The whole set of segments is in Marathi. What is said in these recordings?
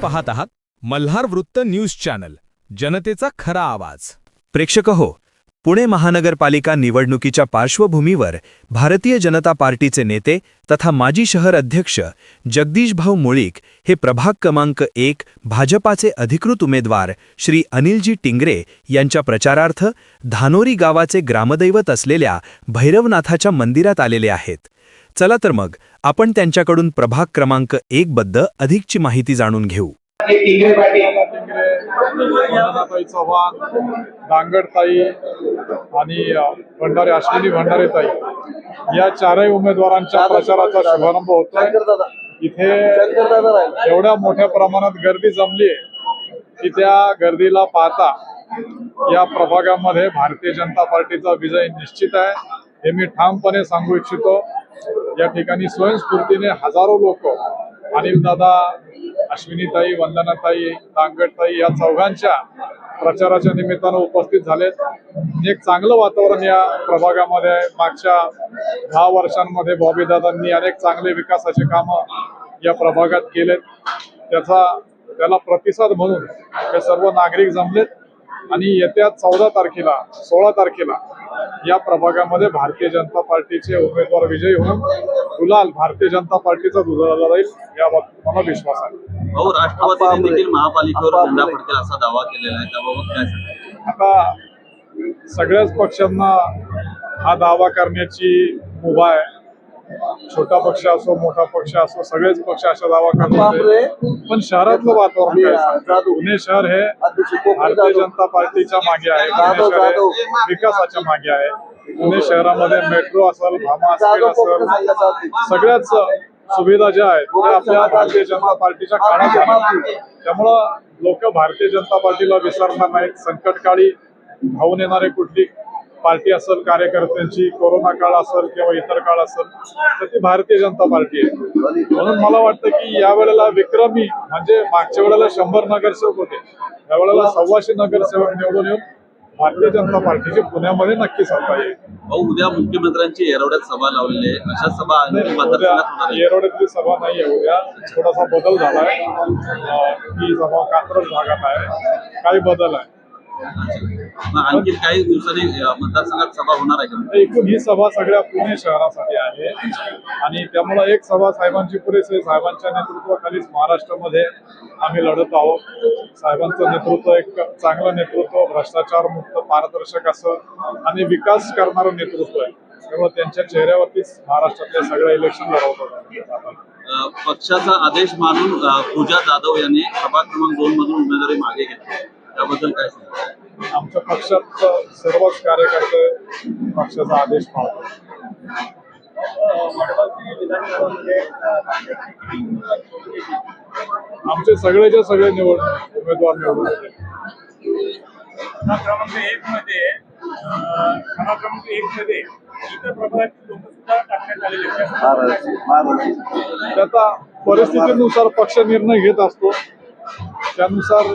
पाहत आहात मल्हार वृत्त न्यूज चॅनल, जनतेचा खरा आवाज। प्रेक्षक हो, पुणे महानगरपालिका निवडणुकीच्या पार्श्वभूमीवर भारतीय जनता पार्टीचे नेते तथा माजी शहर अध्यक्ष जगदीशभाऊ मुळीक हे प्रभाग क्रमांक 1 भाजपाचे अधिकृत उमेदवार श्री अनिलजी टिंगरे यांच्या प्रचारार्थ धानोरी गावाचे ग्रामदैवत असलेल्या भैरवनाथाच्या मंदिरात आलेले आहेत। चला तर मग आपण त्यांच्याकडून प्रभाग क्रमांक 1 बद्दल अधिकची माहिती जाणून घेऊ। वंदनाताई चव्हाण, दांगडताई आणि भंडारे अश्विनी भंडारेताई या चारही उमेदवारांच्या प्रचाराचा शुभारंभ होतोय। इथे एवढ्या मोठ्या प्रमाणात गर्दी जमली की त्या गर्दीला पाहता या प्रभागामध्ये भारतीय जनता पार्टीचा विजय निश्चित आहे हे मी ठामपणे सांगू इच्छितो। या ठिकाणी स्वयंस्फूर्तीने हजारो लोक अनिलदादा, अश्विनीताई, वंदनाताई, दांगडताई या चौघांच्या प्रचाराच्या निमित्तानं उपस्थित झालेत। एक चांगलं वातावरण या प्रभागामध्ये आहे। मागच्या 10 वर्षांमध्ये बॉबीदादांनी अनेक चांगले विकासाचे कामं या प्रभागात केलेत। त्याला प्रतिसाद म्हणून हे सर्व नागरिक जमलेत आणि येत्या 14 तारखेला 16 तारखेला या प्रभागामध्ये भारतीय जनता पार्टीचे उमेदवार विजयी होऊन गुलाल भारतीय जनता पार्टीचा दुधाला जाईल याबाबत मला विश्वास आहे। भाऊ, राष्ट्रवादीने देखील महापालिकेवर झेंडा फडकेल असा दावा केलेला आहे, त्याबाबत काय सांगाल? आता सगळ्याच पक्षांना हा दावा करण्याची मुभा आहे। छोटा पक्ष असो मोठा पक्ष असो सगळेच पक्ष अशा दावा करतात, पण शहरातलं वातावरण काय सांगतं? पुणे शहर हे भारतीय जनता पार्टीच्या मागे आहे। पुणे शहर हे विकासाच्या मागे आहे। पुणे शहरामध्ये मेट्रो असेल, भामा असेल, सगळ्याच सुविधा ज्या आहेत त्या आपल्या भारतीय जनता पार्टीच्या काळात आहेत। त्यामुळं लोक भारतीय जनता पार्टीला विसरणार नाहीत। संकटकाळी धावून येणारे कुठली पार्टी असेल, कार्यकर्त्यांची कोरोना काळ असेल किंवा इतर काळ असेल, तर ती भारतीय जनता पार्टी आहे। म्हणून मला वाटतं की यावेळेला विक्रमी म्हणजे मागच्या वेळेला 100 नगरसेवक होते, यावेळेला 125 नगरसेवक निवडून येऊन भारतीय जनता पार्टीची पुण्यामध्ये नक्की सत्ता येईल। भाऊ, उद्या मुख्यमंत्र्यांची येरवड्यात सभा लावलेली आहे, अशा सभा येरवड्यातली सभा नाही आहे। उद्या थोडासा बदल झालाय, ही सभा कात्रज भागात आहे, काही बदल आहे। आणखी काही दिवसांनी मतदारसंघात सभा होणार आहे का? एकूण ही सभा सगळ्या पुणे शहरासाठी आहे आणि त्यामुळे एक सभा साहेबांची पुरेसे साहेबांच्या नेतृत्वाखालीच महाराष्ट्रामध्ये आम्ही लढत आहोत। साहेबांचं नेतृत्व एक चांगलं नेतृत्व, भ्रष्टाचार मुक्त, पारदर्शक असं आणि विकास करणारं नेतृत्व आहे। त्यामुळे त्यांच्या चेहऱ्यावरतीच महाराष्ट्रातले सगळे इलेक्शन लढवतात। पक्षाचा आदेश मानून पूजा जाधव यांनी प्रभाग क्रमांक 2 मधून उमेदवारी मागे घेतली, त्याबद्दल काय सांगाल? आमच्या पक्षात सर्वच कार्यकर्ते पक्षाचा आदेश पाळतात। आमचे सगळेचे सगळे उमेदवार निवडून येते। क्रमांक 1 मध्ये इतर प्रभागातील लोक सुद्धा टाकण्यात आलेले आहेत। त्याचा परिस्थितीनुसार पक्ष निर्णय घेत असतो, त्यानुसार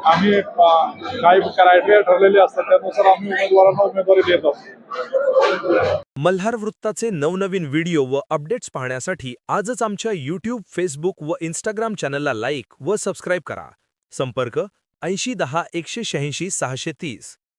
आम्ही काही क्रायटेरिया ठरलेले असतात, त्यानुसार आम्ही उमेदवारांना उमेदवारी देत असतो। मल्हार वृत्ताचे नवनवीन व्हिडिओ व अपडेट्स पाहण्यासाठी आजच आमच्या YouTube, Facebook व Instagram चॅनलला लाईक व सबस्क्राईब करा। संपर्क 80 10 186 630।